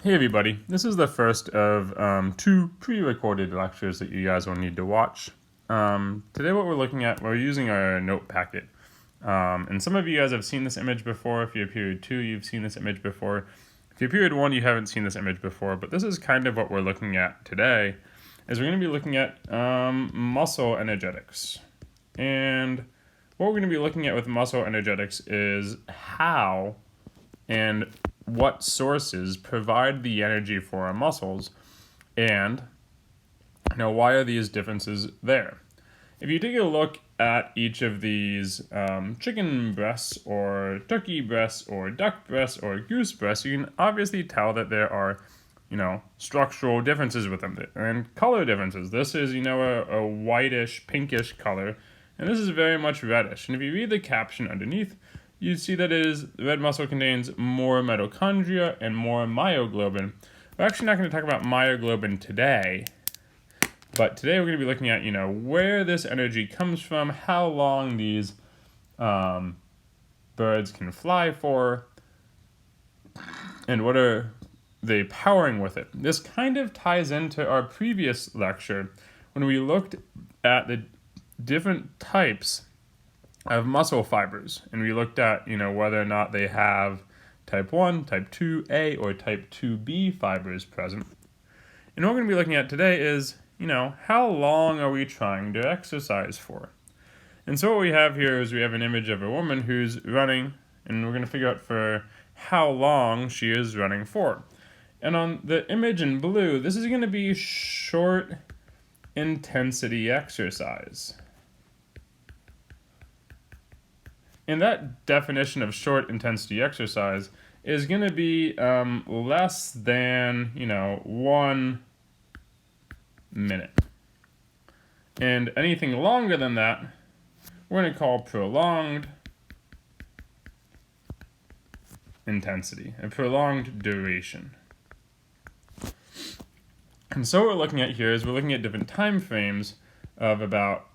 Hey everybody, this is the first of two pre-recorded lectures that you guys will need to watch. Today what we're looking at, we're using our note packet. And some of you guys have seen this image before. If you're period 2, you've seen this image before. If you're period 1, you haven't seen this image before, but this is kind of what we're looking at today, is we're going to be looking at muscle energetics. And what we're going to be looking at with muscle energetics is how and what sources provide the energy for our muscles, and why are these differences there? If you take a look at each of these chicken breasts or turkey breasts or duck breasts or goose breasts, you can obviously tell that there are structural differences with them and color differences. This is a whitish pinkish color, and this is very much reddish. And if you read the caption underneath, you see that the red muscle contains more mitochondria and more myoglobin. We're actually not going to talk about myoglobin today, but today we're going to be looking at, where this energy comes from, how long these birds can fly for, and what are they powering with it. This kind of ties into our previous lecture when we looked at the different types of muscle fibers, and we looked at whether or not they have type 1, type 2A, or type 2B fibers present. And what we're going to be looking at today is how long are we trying to exercise for? And so what we have here is we have an image of a woman who's running, and we're going to figure out for how long she is running for. And on the image in blue, this is going to be short intensity exercise. And that definition of short intensity exercise is going to be less than, 1 minute. And anything longer than that, we're going to call prolonged intensity, a prolonged duration. And so what we're looking at here is we're looking at different time frames of about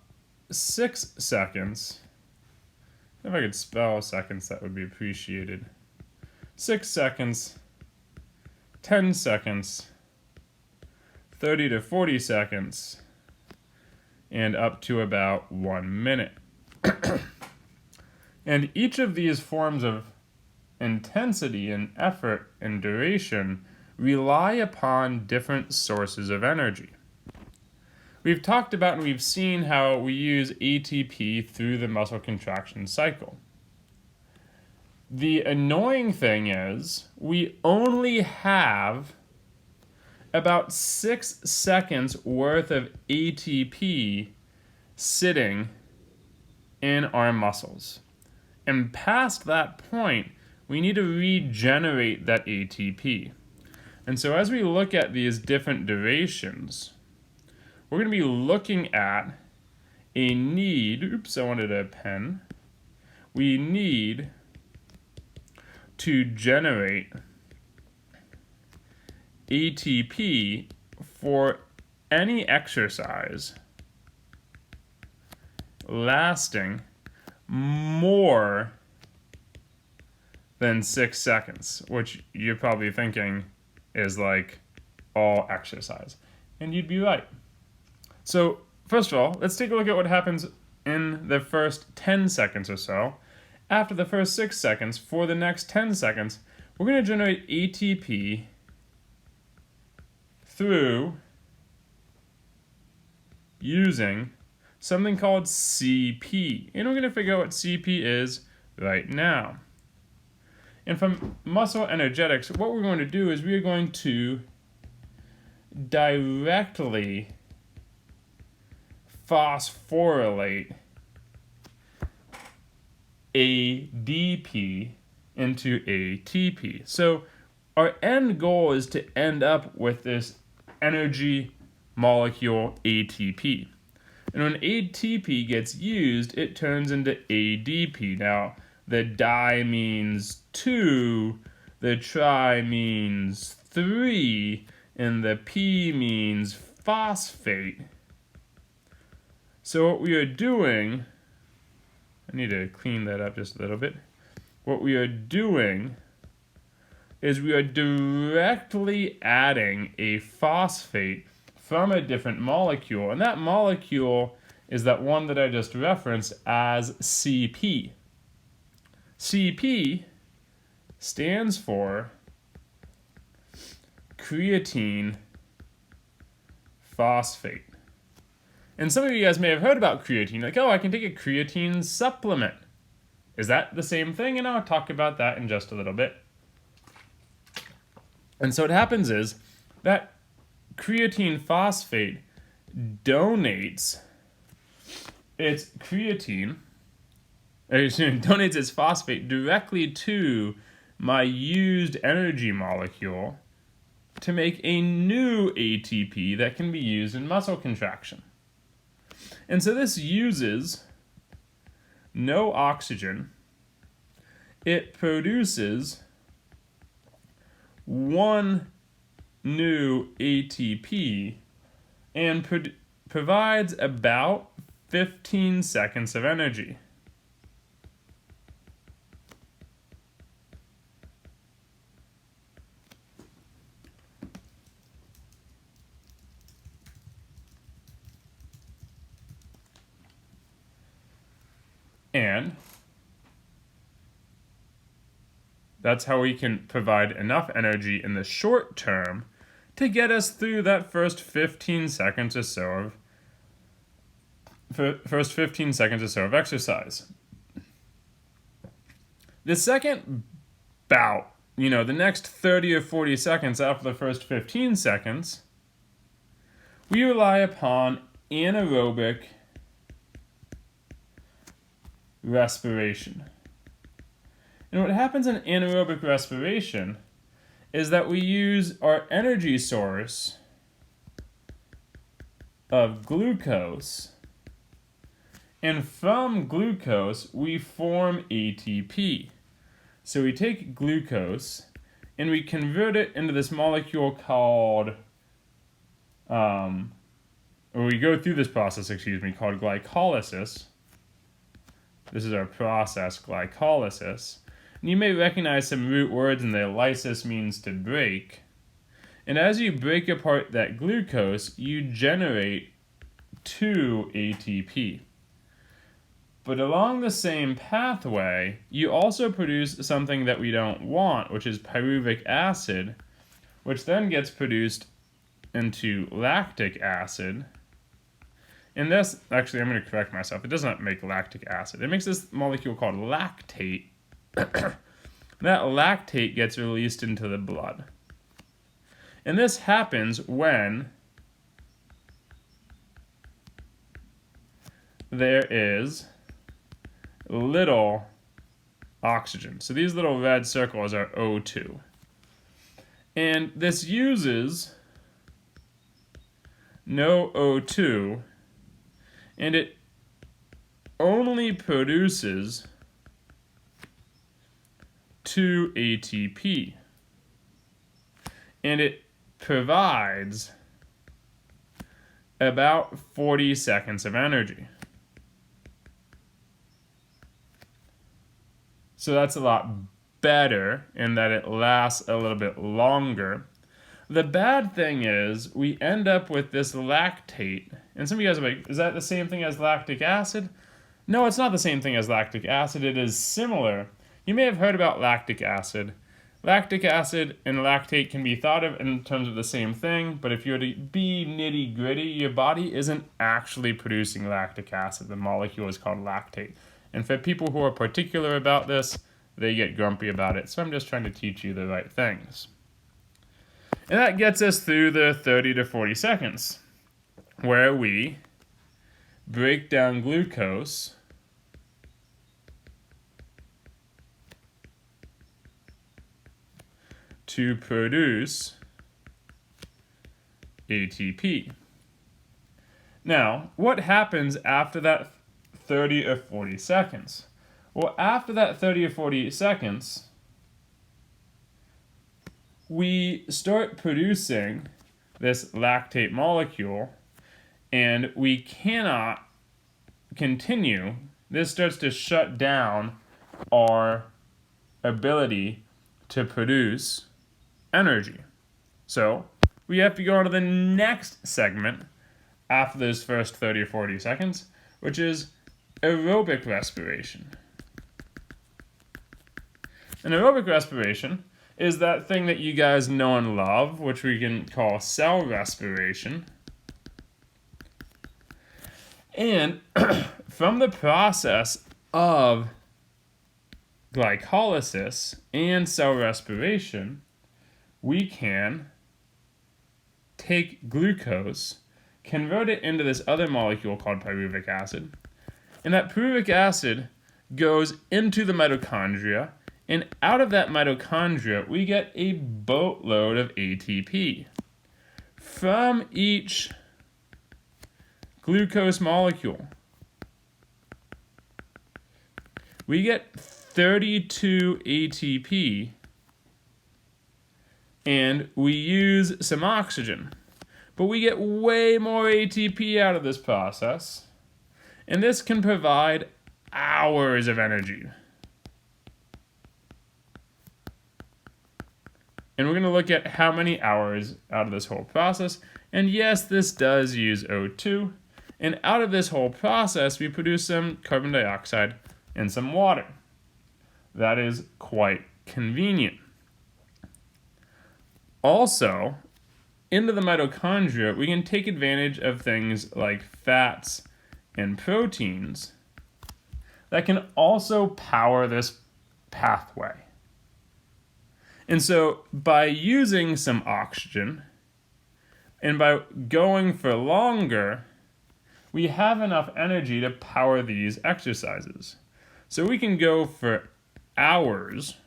6 seconds. If I could spell seconds, that would be appreciated. 6 seconds, 10 seconds, 30 to 40 seconds, and up to about 1 minute. And each of these forms of intensity and effort and duration rely upon different sources of energy. We've talked about and we've seen how we use ATP through the muscle contraction cycle. The annoying thing is we only have about 6 seconds worth of ATP sitting in our muscles. And past that point, we need to regenerate that ATP. And so as we look at these different durations, we're going to be looking at a need, I wanted a pen. We need to generate ATP for any exercise lasting more than 6 seconds, which you're probably thinking is like all exercise. And you'd be right. So, first of all, let's take a look at what happens in the first 10 seconds or so. After the first 6 seconds, for the next 10 seconds, we're going to generate ATP through using something called CP. And we're going to figure out what CP is right now. And from muscle energetics, what we're going to do is we are going to directly phosphorylate ADP into ATP. So our end goal is to end up with this energy molecule ATP. And when ATP gets used, it turns into ADP. Now, the di means 2, the tri means 3, and the P means phosphate. So what we are doing, I need to clean that up just a little bit. What we are doing is we are directly adding a phosphate from a different molecule, and that molecule is that one that I just referenced as CP. CP stands for creatine phosphate. And some of you guys may have heard about creatine, like, oh, I can take a creatine supplement. Is that the same thing? And I'll talk about that in just a little bit. And so what happens is that creatine phosphate donates its donates its phosphate directly to my used energy molecule to make a new ATP that can be used in muscle contraction. And so this uses no oxygen. It produces one new ATP and provides about 15 seconds of energy. And that's how we can provide enough energy in the short term to get us through that first 15 seconds or so of exercise. The second bout, the next 30 or 40 seconds after the first 15 seconds, we rely upon anaerobic respiration. And what happens in anaerobic respiration is that we use our energy source of glucose, and from glucose we form ATP. So we take glucose and we convert it into this molecule called, or we go through this process, called glycolysis. This is our process, glycolysis. And you may recognize some root words in there. Lysis means to break. And as you break apart that glucose, you generate 2 ATP. But along the same pathway, you also produce something that we don't want, which is pyruvic acid, which then gets produced into lactic acid. And this, actually, I'm going to correct myself. It does not make lactic acid. It makes this molecule called lactate. That lactate gets released into the blood. And this happens when there is little oxygen. So these little red circles are O2. And this uses no O2, and it only produces 2 ATP. And it provides about 40 seconds of energy. So that's a lot better in that it lasts a little bit longer. The bad thing is we end up with this lactate. And some of you guys are like, is that the same thing as lactic acid? No, it's not the same thing as lactic acid. It is similar. You may have heard about lactic acid. Lactic acid and lactate can be thought of in terms of the same thing, but if you're to be nitty-gritty, your body isn't actually producing lactic acid. The molecule is called lactate. And for people who are particular about this, they get grumpy about it. So I'm just trying to teach you the right things. And that gets us through the 30 to 40 seconds, where we break down glucose to produce ATP. Now, what happens after that 30 or 40 seconds? Well, after that 30 or 40 seconds, we start producing this lactate molecule, and we cannot continue. This starts to shut down our ability to produce energy. So we have to go on to the next segment after those first 30 or 40 seconds, which is aerobic respiration. And aerobic respiration is that thing that you guys know and love, which we can call cell respiration. And from the process of glycolysis and cell respiration, we can take glucose, convert it into this other molecule called pyruvic acid, and that pyruvic acid goes into the mitochondria, and out of that mitochondria, we get a boatload of ATP. From each glucose molecule, we get 32 ATP, and we use some oxygen. But we get way more ATP out of this process, and this can provide hours of energy. And we're going to look at how many hours out of this whole process. And yes, this does use O2. And out of this whole process, we produce some carbon dioxide and some water. That is quite convenient. Also, into the mitochondria, we can take advantage of things like fats and proteins that can also power this pathway. And so by using some oxygen and by going for longer, we have enough energy to power these exercises. So we can go for hours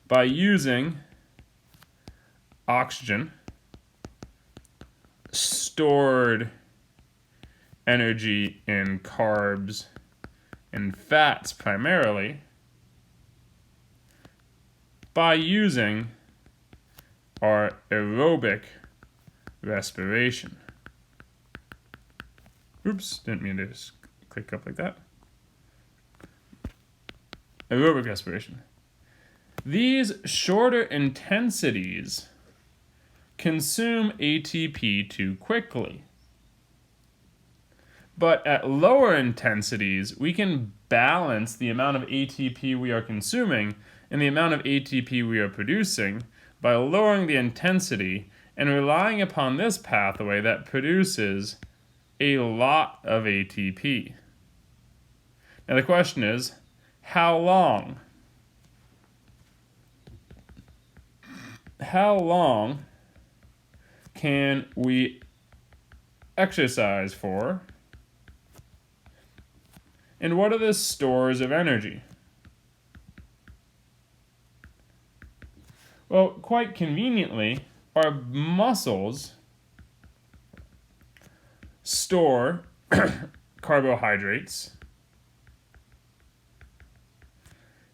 by using oxygen, stored energy in carbs and fats primarily, by using our aerobic respiration. Oops, didn't mean to just click up like that. Aerobic respiration. These shorter intensities consume ATP too quickly. But at lower intensities, we can balance the amount of ATP we are consuming and the amount of ATP we are producing by lowering the intensity and relying upon this pathway that produces a lot of ATP. Now the question is, how long? How long can we exercise for? And what are the stores of energy? Well, quite conveniently, our muscles store carbohydrates,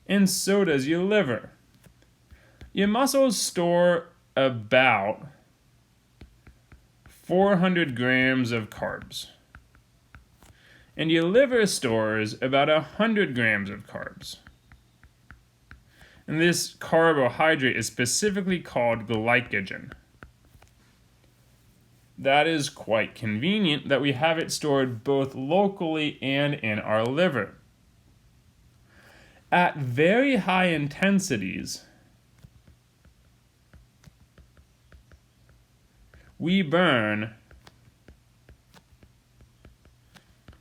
and so does your liver. Your muscles store about 400 grams of carbs, and your liver stores about 100 grams of carbs. And this carbohydrate is specifically called glycogen. That is quite convenient that we have it stored both locally and in our liver. At very high intensities, we burn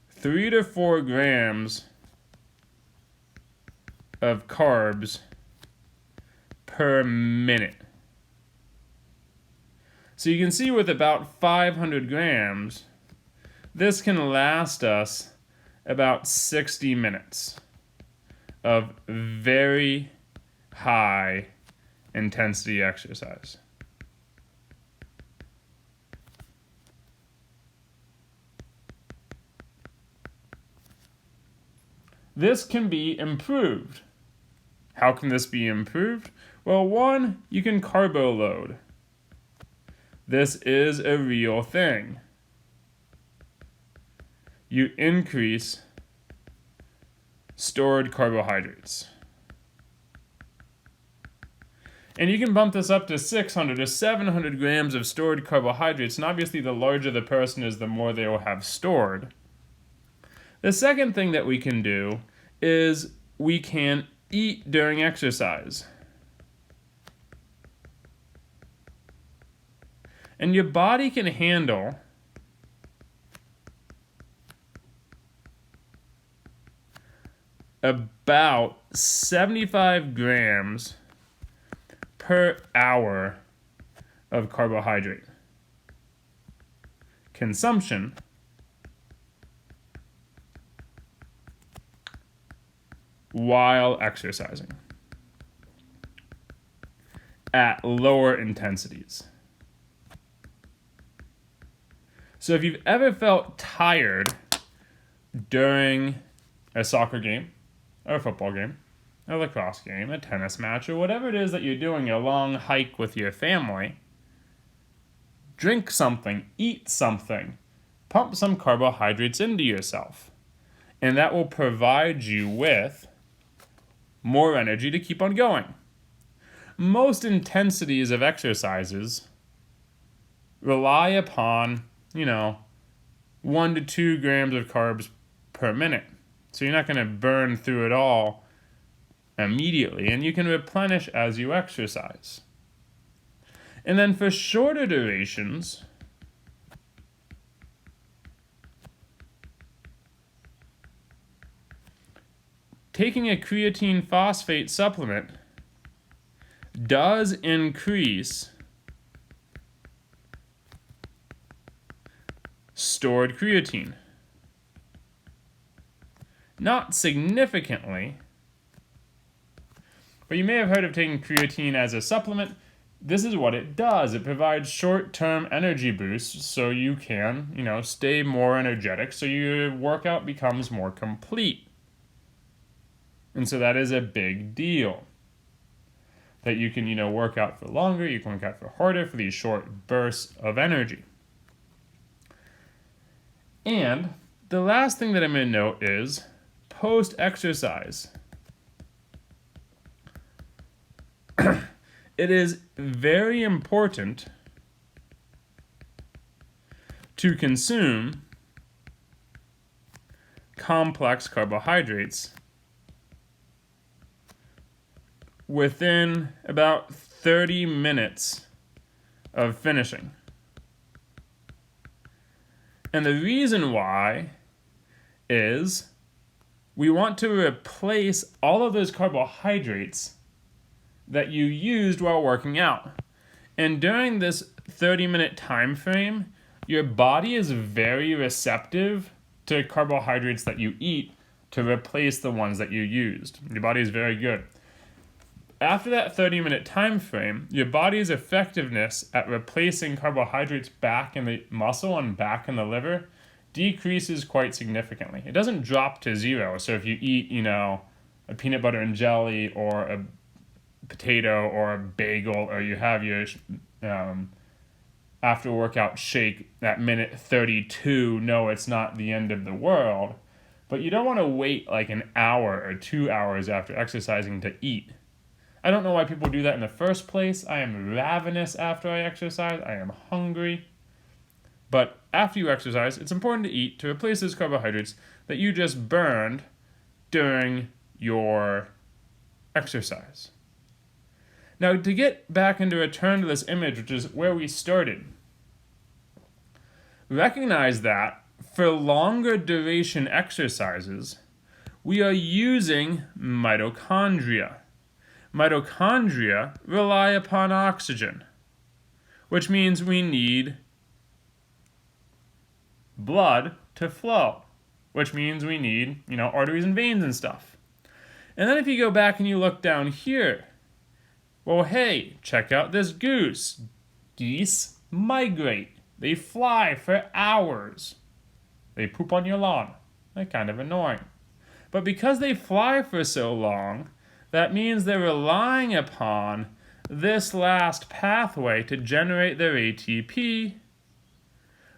3 to 4 grams of carbs per minute. So you can see with about 500 grams, this can last us about 60 minutes of very high intensity exercise. This can be improved. How can this be improved? Well, one, you can carbo load. This is a real thing. You increase stored carbohydrates. And you can bump this up to 600 or 700 grams of stored carbohydrates, and obviously the larger the person is, the more they will have stored. The second thing that we can do is we can eat during exercise. And your body can handle about 75 grams per hour of carbohydrate consumption while exercising at lower intensities. So if you've ever felt tired during a soccer game, or a football game, a lacrosse game, a tennis match, or whatever it is that you're doing, a long hike with your family, drink something, eat something, pump some carbohydrates into yourself. And that will provide you with more energy to keep on going. Most intensities of exercises rely upon, 1 to 2 grams of carbs per minute. So you're not going to burn through it all immediately, and you can replenish as you exercise. And then for shorter durations, taking a creatine phosphate supplement does increase stored creatine. Not significantly, but you may have heard of taking creatine as a supplement. This is what it does. It provides short-term energy boosts so you can, stay more energetic, so your workout becomes more complete. And so that is a big deal. That you can, work out for longer, you can work out for harder, for these short bursts of energy. And the last thing that I'm going to note is post-exercise. It is very important to consume complex carbohydrates within about 30 minutes of finishing. And the reason why is we want to replace all of those carbohydrates that you used while working out. And during this 30-minute time frame, your body is very receptive to carbohydrates that you eat to replace the ones that you used. Your body is very good. After that 30-minute time frame, your body's effectiveness at replacing carbohydrates back in the muscle and back in the liver decreases quite significantly. It doesn't drop to zero. So if you eat, a peanut butter and jelly or a potato or a bagel, or you have your after workout shake at minute 32, no, it's not the end of the world. But you don't want to wait like an hour or 2 hours after exercising to eat. I don't know why people do that in the first place. I am ravenous after I exercise. I am hungry. But after you exercise, it's important to eat to replace those carbohydrates that you just burned during your exercise. Now, to get back and to return to this image, which is where we started, recognize that for longer duration exercises, we are using mitochondria. Mitochondria rely upon oxygen, which means we need blood to flow, which means we need, arteries and veins and stuff. And then if you go back and you look down here, well, hey, check out this goose. Geese migrate. They fly for hours. They poop on your lawn. They're kind of annoying. But because they fly for so long, that means they're relying upon this last pathway to generate their ATP,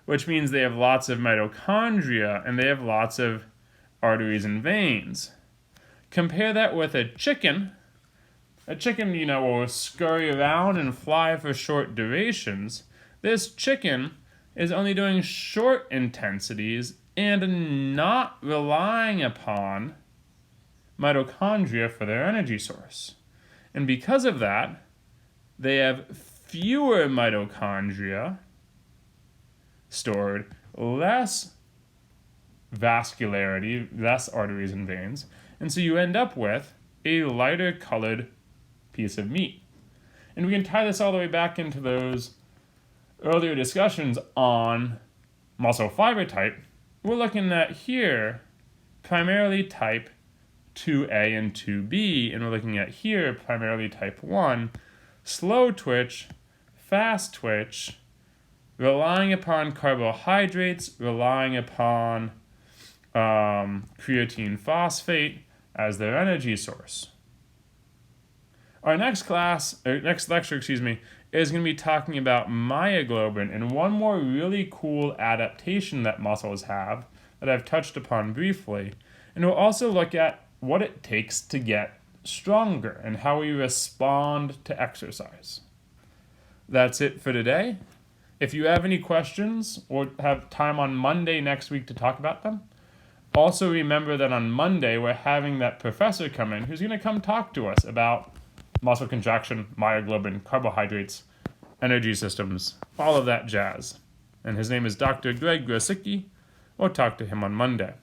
which means they have lots of mitochondria and they have lots of arteries and veins. Compare that with a chicken. a chicken, will scurry around and fly for short durations, this chicken is only doing short intensities and not relying upon mitochondria for their energy source. And because of that, they have fewer mitochondria stored, less vascularity, less arteries and veins, and so you end up with a lighter colored piece of meat. And we can tie this all the way back into those earlier discussions on muscle fiber type. We're looking at here primarily type 2A and 2B, and we're looking at here primarily type 1, slow twitch, fast twitch, relying upon carbohydrates, relying upon creatine phosphate as their energy source. Our next lecture, is going to be talking about myoglobin and one more really cool adaptation that muscles have that I've touched upon briefly. And we'll also look at what it takes to get stronger and how we respond to exercise. That's it for today. If you have any questions or have time on Monday next week to talk about them, also remember that on Monday we're having that professor come in who's going to come talk to us about muscle contraction, myoglobin, carbohydrates, energy systems, all of that jazz. And his name is Dr. Greg Grosicki. We'll talk to him on Monday.